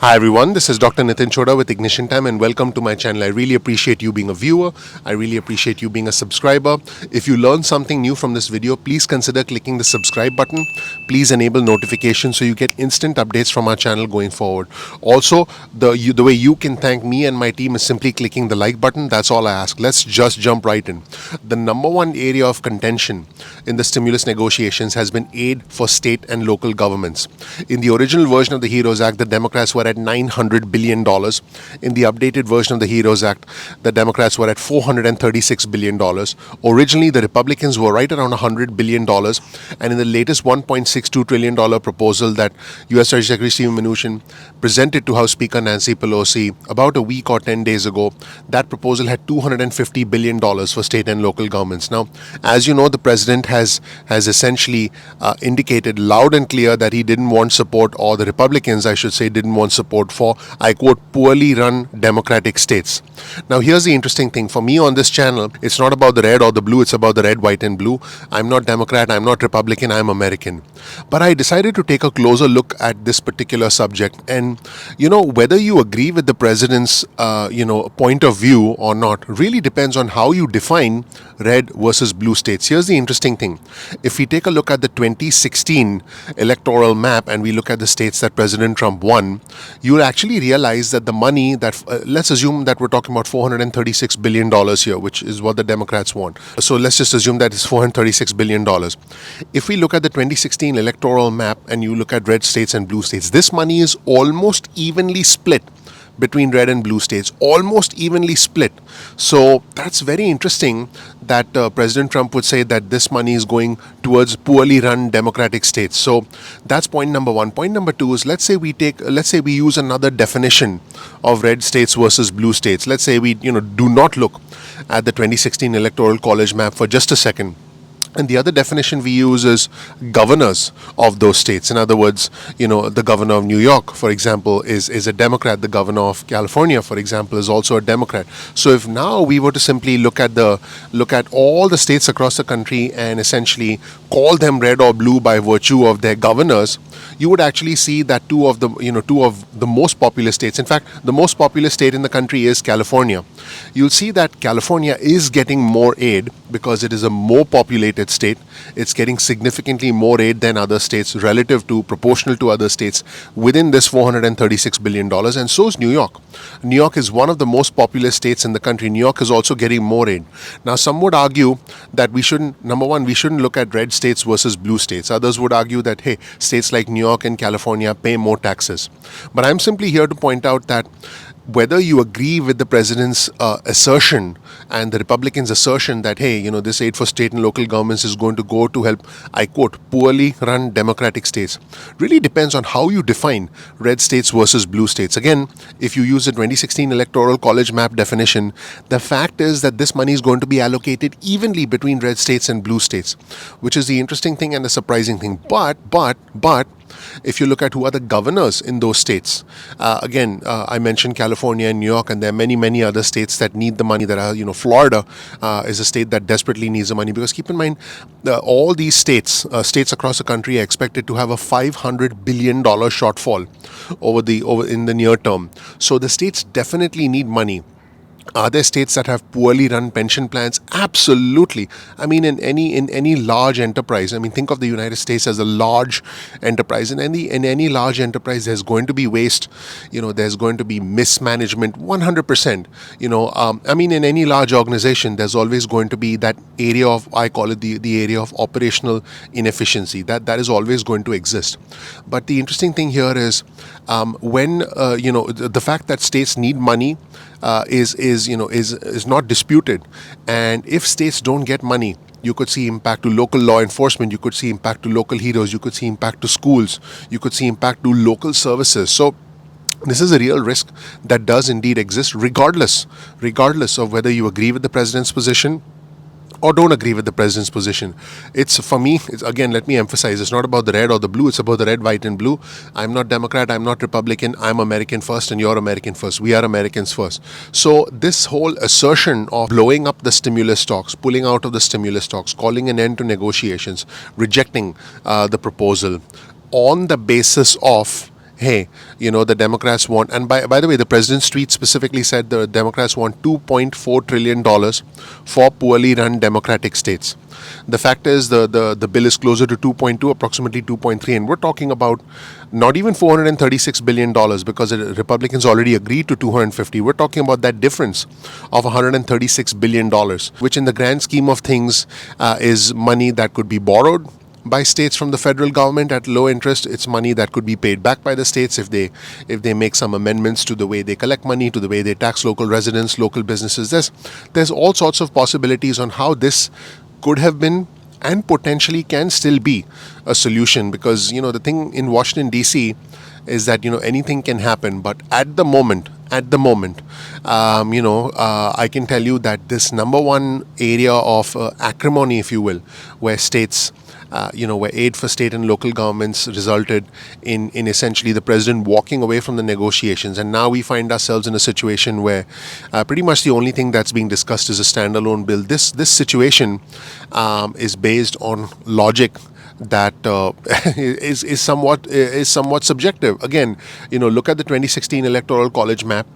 Hi everyone, this is Dr. Chhoda with Ignition Time and welcome to my channel. I really appreciate you being a viewer. I really appreciate you being a subscriber. If you learned something new from this video, please consider clicking the subscribe button. Please enable notifications so you get instant updates from our channel going forward. Also, the way you can thank me and my team is simply clicking the like button. That's all I ask. Let's just jump right in. The number one area of contention in the stimulus negotiations has been aid for state and local governments. In the original version of the HEROES Act, the Democrats were at $900 billion. In the updated version of the HEROES Act, the Democrats were at $436 billion. Originally, the Republicans were right around $100 billion. And in the latest $1.62 trillion proposal that U.S. Treasury Secretary Steve Mnuchin presented to House Speaker Nancy Pelosi about a week or 10 days ago, that proposal had $250 billion for state and local governments. Now, as you know, the president has essentially indicated loud and clear that he didn't want support, or the Republicans, I should say, didn't want support for, I quote, poorly run democratic states. Now, here's the interesting thing. For me on this channel, it's not about the red or the blue, it's about the red, white, and blue. I'm not Democrat, I'm not Republican, I'm American. But I decided to take a closer look at this particular subject. And, whether you agree with the president's, point of view or not really depends on how you define red versus blue states. Here's the interesting thing. If we take a look at the 2016 electoral map and we look at the states that President Trump won, you'll actually realize that the money that, let's assume that we're talking about $436 billion here, which is what the Democrats want. So let's just assume that it's $436 billion. If we look at the 2016 electoral map and you look at red states and blue states, this money is almost evenly split between red and blue states, almost evenly split. So that's very interesting that President Trump would say that this money is going towards poorly run democratic states. So that's point number one. Point number two is, let's say we use another definition of red states versus blue states. Let's say we do not look at the 2016 electoral college map for just a second. And the other definition we use is governors of those states. In other words, the governor of New York, for example, is a Democrat. The governor of California, for example, is also a Democrat. So if now we were to simply look at all the states across the country and essentially call them red or blue by virtue of their governors, you would actually see that two of the most populous states, in fact, the most populous state in the country is California. You'll see that California is getting more aid because it is a more populated state. It's getting significantly more aid than other states proportional to other states within this $436 billion. And so is New York. New York is one of the most populous states in the country. New York is also getting more aid. Now, some would argue that we shouldn't look at red states versus blue states. Others would argue that, hey, states like New York and California pay more taxes. But I'm simply here to point out that whether you agree with the president's assertion and the Republicans' assertion that, hey, this aid for state and local governments is going to go to help, I quote, poorly run democratic states, really depends on how you define red states versus blue states. Again, if you use the 2016 electoral college map definition, the fact is that this money is going to be allocated evenly between red states and blue states, which is the interesting thing and the surprising thing. But if you look at who are the governors in those states, I mentioned California and New York, and there are many, many other states that need the money. That are, Florida is a state that desperately needs the money, because keep in mind, all these states across the country are expected to have a $500 billion shortfall in the near term. So the states definitely need money. Are there states that have poorly run pension plans? Absolutely. I mean, in any large enterprise, think of the United States as a large enterprise. In any large enterprise, there's going to be waste. There's going to be mismanagement, 100%. In any large organization, there's always going to be that area of, I call it the area of operational inefficiency. That is always going to exist. But the interesting thing here is when the fact that states need money is not disputed. And if states don't get money, you could see impact to local law enforcement, you could see impact to local heroes, you could see impact to schools, you could see impact to local services. So this is a real risk that does indeed exist, regardless of whether you agree with the president's position or don't agree with the president's position. For me, again, let me emphasize, it's not about the red or the blue, it's about the red, white, and blue. I'm not Democrat, I'm not Republican, I'm American first and you're American first. We are Americans first. So this whole assertion of blowing up the stimulus talks, pulling out of the stimulus talks, calling an end to negotiations, rejecting the proposal on the basis of, hey, the Democrats want, and by the way, the president's tweet specifically said the Democrats want $2.4 trillion for poorly run democratic states. The fact is, the bill is closer to 2.2, approximately 2.3, and we're talking about not even $436 billion because the Republicans already agreed to 250. We're talking about that difference of $136 billion, which in the grand scheme of things is money that could be borrowed by states from the federal government at low interest. It's money that could be paid back by the states if they make some amendments to the way they collect money, to the way they tax local residents, local businesses. There's all sorts of possibilities on how this could have been and potentially can still be a solution, because the thing in Washington DC is that anything can happen. But at the moment, I can tell you that this number one area of acrimony, if you will, where states where aid for state and local governments resulted in essentially the president walking away from the negotiations. And now we find ourselves in a situation where pretty much the only thing that's being discussed is a standalone bill. This situation is based on logic that is somewhat subjective. Again, look at the 2016 Electoral College map.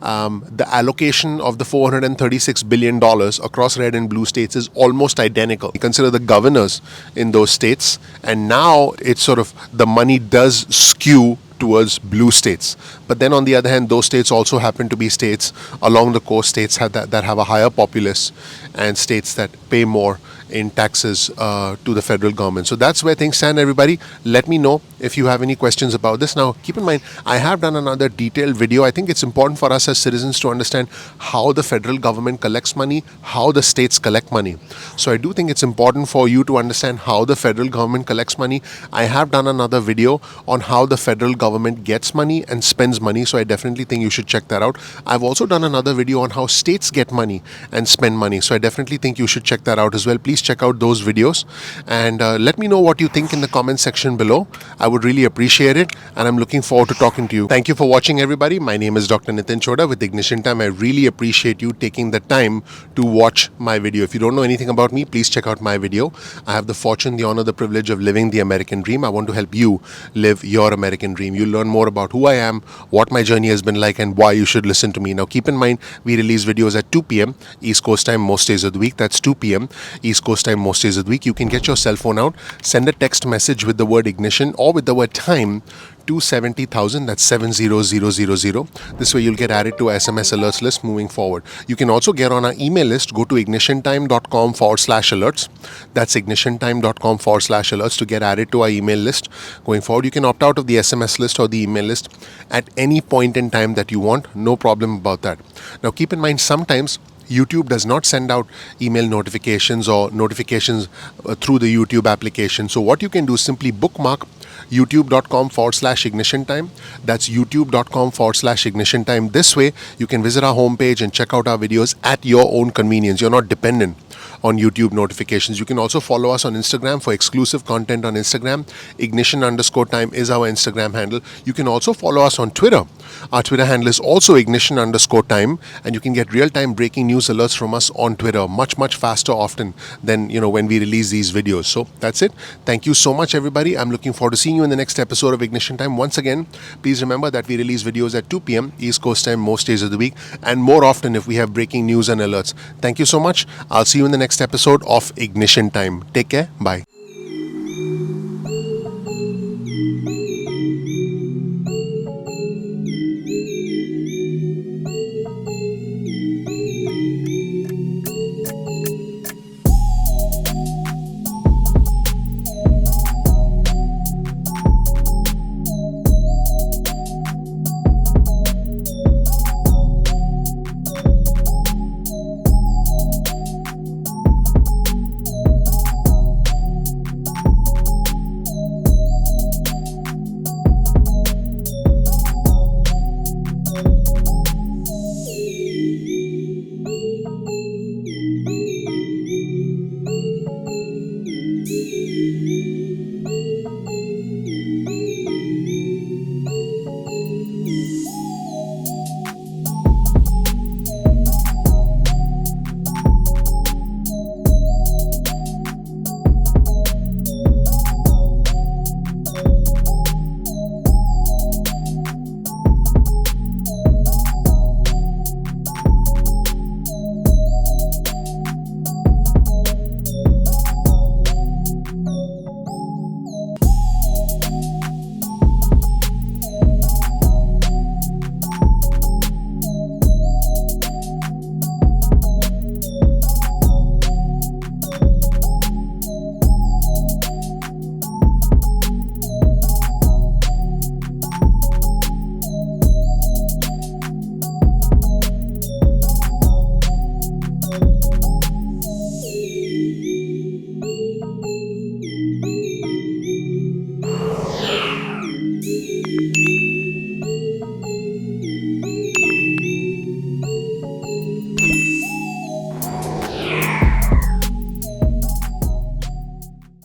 The allocation of the $436 billion across red and blue states is almost identical. You consider the governors in those states, and now it's sort of the money does skew towards blue states. But then on the other hand, those states also happen to be states along the coast, states that have a higher populace, and states that pay more in taxes to the federal government. So that's where things stand, everybody. Let me know if you have any questions about this. Now, keep in mind, I have done another detailed video. I think it's important for us as citizens to understand how the federal government collects money, how the states collect money. So I do think it's important for you to understand how the federal government collects money. I have done another video on how the federal government gets money and spends money. So I definitely think you should check that out. I've also done another video on how states get money and spend money. So I definitely think you should check that out as well. Please check out those videos and let me know what you think in the comment section below. I would really appreciate it, and I'm looking forward to talking to you. Thank you for watching, everybody. My name is Dr. Nitin Chhoda with Ignition Time. I really appreciate you taking the time to watch my video. If you don't know anything about me, please check out my video. I have the fortune, the honor, the privilege of living the American dream. I want to help you live your American dream. You'll learn more about who I am, what my journey has been like, and why you should listen to me. Now, keep in mind, we release videos at 2 p.m. East Coast time most days of the week. That's 2 p.m. East Coast time most days of the week. You can get your cell phone out, send a text message with the word ignition or with the word time to 70,000. That's 70000. This way you'll get added to our SMS alerts list moving forward. You can also get on our email list. Go to ignitiontime.com/alerts. That's ignitiontime.com/alerts to get added to our email list going forward. You can opt out of the SMS list or the email list at any point in time that you want. No problem about that. Now, keep in mind, sometimes YouTube does not send out email notifications or notifications through the YouTube application. So what you can do is simply bookmark youtube.com/ignition time. That's youtube.com/ignition time. This way you can visit our homepage and check out our videos at your own convenience. You're not dependent on YouTube notifications. You can also follow us on Instagram for exclusive content on Instagram. Ignition_time is our Instagram handle. You can also follow us on Twitter. Our Twitter handle is also ignition_time, and you can get real-time breaking news alerts from us on Twitter much faster often than when we release these videos. So that's it. Thank you so much, everybody. I'm looking forward to seeing you in the next episode of Ignition Time. Once again, please remember that we release videos at 2 p.m. East Coast time most days of the week, and more often if we have breaking news and alerts. Thank you so much. I'll see you in the next episode of Ignition Time. Take care. Bye.